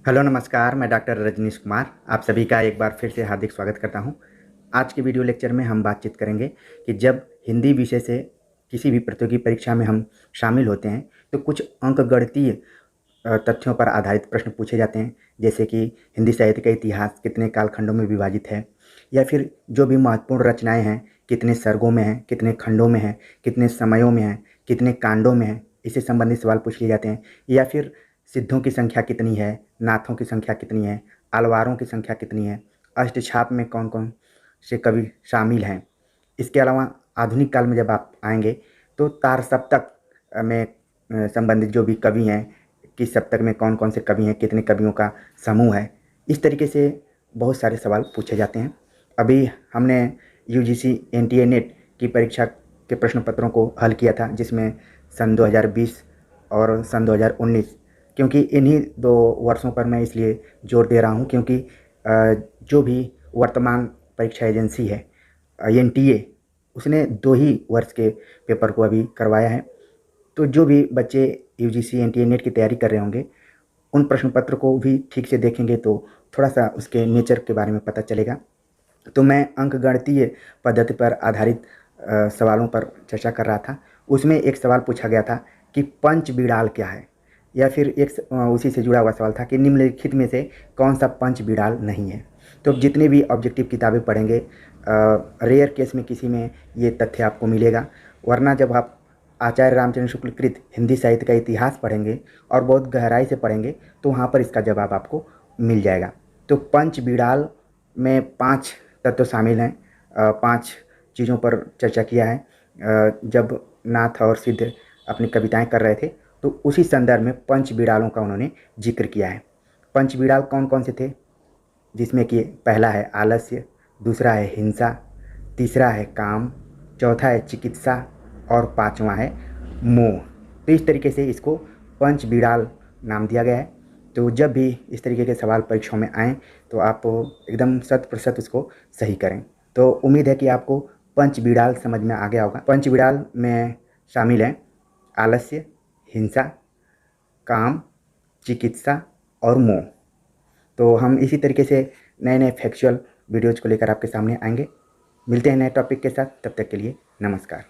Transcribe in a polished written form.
Hello नमस्कार, मैं doctor Rajneesh Kumar आप सभी का एक बार फिर से हार्दिक स्वागत करता हूं। आज के वीडियो लेक्चर में हम बातचीत करेंगे कि जब हिंदी विषय से किसी भी प्रतियोगी परीक्षा में हम शामिल होते हैं तो कुछ अंकगणितीय तथ्यों पर आधारित प्रश्न पूछे जाते हैं। जैसे कि हिंदी साहित्य का इतिहास कितने कालखंडों में विभाजित है, या फिर जो भी महत्वपूर्ण रचनाएँ हैं कितने सर्गों में हैं, कितने खंडों में हैं, कितने समयों में हैं, कितने कांडों में हैं, इससे संबंधित सवाल पूछ लिए जाते हैं। या फिर सिद्धों की संख्या कितनी है, नाथों की संख्या कितनी है, अलवारों की संख्या कितनी है, अष्टछाप में कौन कौन से कवि शामिल हैं। इसके अलावा आधुनिक काल में जब आप आएंगे तो तार सप्तक में संबंधित जो भी कवि हैं, किस सप्तक में कौन कौन से कवि हैं, कितने कवियों का समूह है, इस तरीके से बहुत सारे सवाल पूछे जाते हैं। अभी हमने यूजीसी एनटीए नेट की परीक्षा के प्रश्न पत्रों को हल किया था, जिसमें सन 2020 और सन 2019, क्योंकि इन्हीं 2 वर्षों पर मैं इसलिए जोर दे रहा हूँ क्योंकि जो भी वर्तमान परीक्षा एजेंसी है एनटीए, उसने 2 ही वर्ष के पेपर को अभी करवाया है। तो जो भी बच्चे यूजीसी एनटीए नेट की तैयारी कर रहे होंगे उन प्रश्न पत्र को भी ठीक से देखेंगे तो थोड़ा सा उसके नेचर के बारे में पता चलेगा। तो मैं अंकगणितीय पद्धति पर आधारित सवालों पर चर्चा कर रहा था। उसमें एक सवाल पूछा गया था कि पंच बिड़ाल क्या है, या फिर उसी से जुड़ा हुआ सवाल था कि निम्नलिखित में से कौन सा पंच बिड़ाल नहीं है। तो जितने भी ऑब्जेक्टिव किताबें पढ़ेंगे रेयर केस में किसी में ये तथ्य आपको मिलेगा, वरना जब आप आचार्य रामचंद्र शुक्ल कृत हिंदी साहित्य का इतिहास पढ़ेंगे और बहुत गहराई से पढ़ेंगे तो वहाँ पर इसका जवाब आपको मिल जाएगा। तो पंच बिड़ाल में 5 तत्व शामिल हैं। 5 चीज़ों पर चर्चा किया है। जब नाथ और सिद्ध अपनी कविताएं कर रहे थे तो उसी संदर्भ में पंच बिड़ालों का उन्होंने जिक्र किया है। पंच बिड़ाल कौन कौन से थे, जिसमें कि पहला है आलस्य, दूसरा है हिंसा, तीसरा है काम, चौथा है चिकित्सा और पांचवा है मोह। तो इस तरीके से इसको पंच बिड़ाल नाम दिया गया है। तो जब भी इस तरीके के सवाल परीक्षाओं में आएँ तो आप एकदम 100% उसको सही करें। तो उम्मीद है कि आपको पंच बिड़ाल समझ में आ गया होगा। पंच बिड़ाल में शामिल हैं आलस्य, हिंसा, काम, चिकित्सा और मोह। तो हम इसी तरीके से नए नए फैक्चुअल वीडियोज़ को लेकर आपके सामने आएंगे। मिलते हैं नए टॉपिक के साथ, तब तक के लिए नमस्कार।